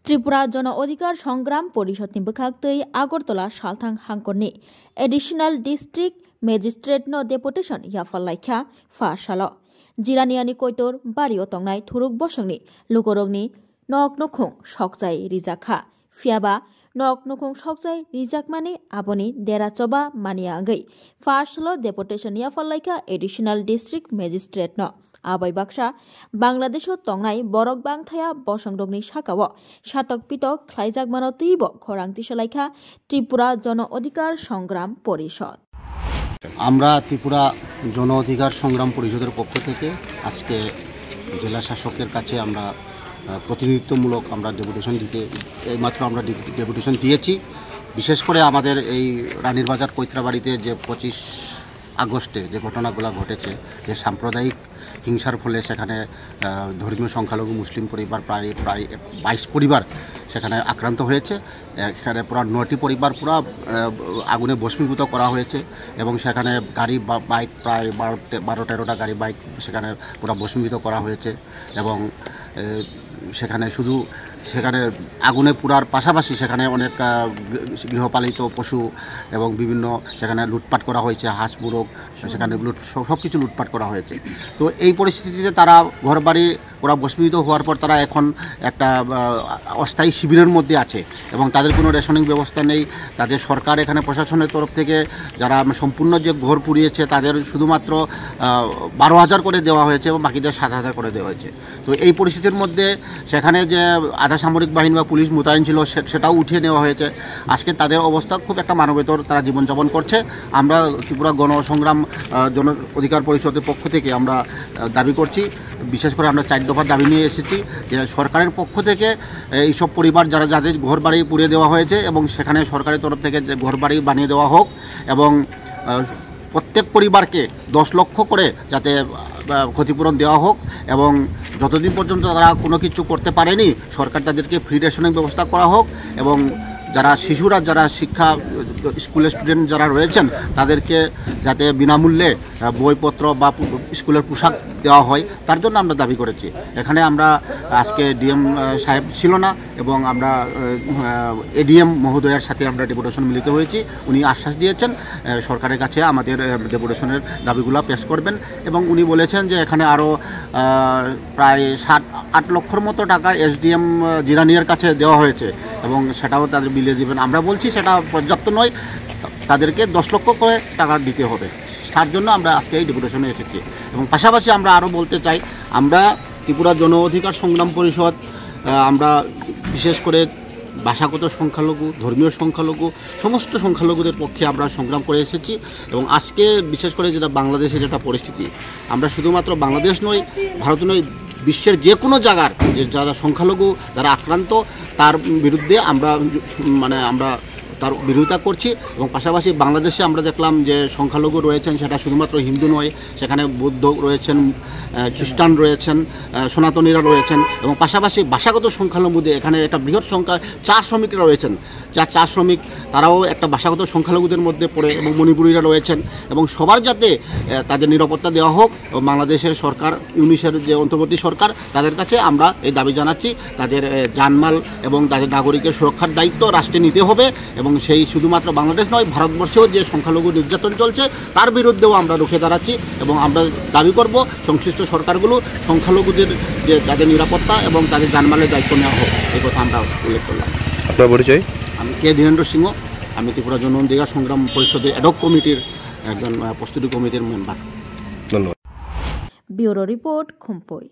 त्रिपुरा जन अधिकार संग्राम परिषदनि बोखागतै आगरतला सालथां हांखरनि एडिशनल डिस्ट्रिक्ट मेजिस्ट्रेट नो डेपुटेशन याफालाइखा फासाल जिरानियानि कोइटर बारियाव तंनाय थुरुक बसंनि लुगरगनि नक नखुं सकजाय रिजाखा फियाबा नक नखुं सकजाय रिजाकमानि आबनि देराचबा मानियागै Fasal deputation याफालाइखा additional district magistrate न आबै बाक्सा बांलादेशो तंनाय बरक बांथाया बसंदगनि साकाव सातक पितक ख्लाइजाक मानो तैब खरांति सलाइखा त्रिपुरा जन अधिकार संग्राम परिषद। আমরা ত্রিপুরা জন অধিকার সংগ্রাম পরিষদের পক্ষ থেকে আজকে জেলা শাসকের কাছে আমরা প্রতিনিধিত্বমূলক আমরা ডেপুটেশন দিতে এইমাত্র আমরা ডেপুটেশন দিয়েছি। বিশেষ করে আমাদের এই রানীর বাজার কৈত্রাবাড়িতে যে 25 আগস্টে যে ঘটনাগুলো ঘটেছে, যে সাম্প্রদায়িক হিংসার ফলে সেখানে ধর্মীয় সংখ্যালঘু মুসলিম পরিবার প্রায় 22 পরিবার সেখানে আক্রান্ত হয়েছে। এখানে পুরো 9টি পরিবার পুরো আগুনে ভস্মীভূত করা হয়েছে এবং সেখানে গাড়ি বা বাইক প্রায় 12-13টা গাড়ি বাইক সেখানে পুরো ভস্মীভূত করা হয়েছে এবং সেখানে আগুনে পুরার পাশাপাশি সেখানে অনেক গৃহপালিত পশু এবং বিভিন্ন সেখানে লুটপাট করা হয়েছে, হাঁস মুরগ সেখানে সব কিছু লুটপাট করা হয়েছে। তো এই পরিস্থিতিতে তারা ঘরবাড়ি ওরা ভস্মীভূত হওয়ার পর তারা এখন একটা অস্থায়ী শিবিরের মধ্যে আছে এবং তাদের কোনো রেশনিং ব্যবস্থা নেই। তাদের সরকার এখানে প্রশাসনের তরফ থেকে যারা সম্পূর্ণ যে ঘর পুড়িয়েছে তাদের শুধুমাত্র 12,000 করে দেওয়া হয়েছে এবং বাকিদের 7,000 করে দেওয়া হয়েছে। তো এই পরিস্থিতির মধ্যে সেখানে যে আধা সামরিক বাহিনী বা পুলিশ মোতায়েন ছিল সেটাও উঠিয়ে নেওয়া হয়েছে। আজকে তাদের অবস্থা খুব একটা মানবেতর তারা জীবনযাপন করছে। আমরা ত্রিপুরা গণসংগ্রাম জন অধিকার পরিষদের পক্ষ থেকে আমরা দাবি করছি, বিশেষ করে আমরা 4 দফার দাবি নিয়ে এসেছি যে সরকারের পক্ষ থেকে এইসব পরিবার যাদের ঘরবাড়ি পুড়িয়ে দেওয়া হয়েছে এবং সেখানে সরকারের তরফ থেকে যে ঘরবাড়ি বানিয়ে দেওয়া হোক এবং প্রত্যেক পরিবারকে 10 লক্ষ করে যাতে ক্ষতিপূরণ দেওয়া হোক এবং যতদিন পর্যন্ত তারা কোনো কিছু করতে পারেনি সরকার তাদেরকে ফ্রি রেশনিং ব্যবস্থা করা হোক এবং যারা শিশুরা যারা শিক্ষা স্কুলের স্টুডেন্ট যারা রয়েছেন তাদেরকে যাতে বিনামূল্যে বইপত্র বা স্কুলের পোশাক দেওয়া হয় তার জন্য আমরা দাবি করেছি। এখানে আমরা আজকে ডিএম সাহেব ছিল না এবং আমরা এডিএম মহোদয়ের সাথে আমরা ডেপুটেশন মিলিত হয়েছি। উনি আশ্বাস দিয়েছেন সরকারের কাছে আমাদের ডেপুটেশনের দাবিগুলো পেশ করবেন এবং উনি বলেছেন যে এখানে আরও প্রায় 7-8 লক্ষর মতো টাকা এসডিএম জিরানিয়ার কাছে দেওয়া হয়েছে এবং সেটাও তাদের বিলিয়ে দেবেন। আমরা বলছি সেটা পর্যাপ্ত নয়, তাদেরকে 10 লক্ষ করে টাকা দিতে হবে। তার জন্য আমরা আজকে এই ডেপুটেশনে এসেছি এবং পাশাপাশি আমরা আরও বলতে চাই, আমরা ত্রিপুরা জন অধিকার সংগ্রাম পরিষদ আমরা বিশেষ করে ভাষাগত সংখ্যালঘু, ধর্মীয় সংখ্যালঘু, সমস্ত সংখ্যালঘুদের পক্ষে আমরা সংগ্রাম করে এসেছি এবং আজকে বিশেষ করে যেটা বাংলাদেশে যেটা পরিস্থিতি, আমরা শুধুমাত্র বাংলাদেশ নয়, ভারত নয়, বিশ্বের যে কোনো জায়গার যে যারা সংখ্যালঘু যারা আক্রান্ত তার বিরুদ্ধে আমরা তার বিরোধিতা করছি এবং পাশাপাশি বাংলাদেশে আমরা দেখলাম যে সংখ্যালঘু রয়েছেন, সেটা শুধুমাত্র হিন্দু নয়, সেখানে বৌদ্ধ রয়েছেন, খ্রিস্টান রয়েছেন, সনাতনীরা রয়েছেন এবং পাশাপাশি ভাষাগত সংখ্যালঘুদের এখানে একটা বৃহৎ সংখ্যা চা শ্রমিকরা রয়েছেন, চা শ্রমিক তারাও একটা ভাষাগত সংখ্যালঘুদের মধ্যে পড়ে এবং মণিপুরীরা রয়েছেন এবং সবার যাতে তাদের নিরাপত্তা দেওয়া হোক এবং বাংলাদেশের সরকার ইউনিসের যে অন্তর্বর্তী সরকার তাদের কাছে আমরা এই দাবি জানাচ্ছি, তাদের জানমাল এবং তাদের নাগরিকের সুরক্ষার দায়িত্ব রাষ্ট্রে নিতে হবে এবং সেই শুধুমাত্র বাংলাদেশ নয় ভারতবর্ষেও যে সংখ্যালঘু নির্যাতন চলছে তার বিরুদ্ধেও আমরা রুখে দাঁড়াচ্ছি এবং আমরা দাবি করব সংশ্লিষ্ট সরকারগুলো সংখ্যালঘুদের যে তাদের নিরাপত্তা এবং তাদের জানমালের দায়িত্ব নেওয়া হোক, এই কথা আমরা উল্লেখ করলাম। আপনার পরিচয়? আমি কে ধীরেন্দ্র সিংহ, আমি ত্রিপুরা জন অধিকার সংগ্রাম পরিষদের অ্যাডহক কমিটির একজন প্রস্তুতি কমিটির মেম্বার। ধন্যবাদ। Bureau report, খুম্পই।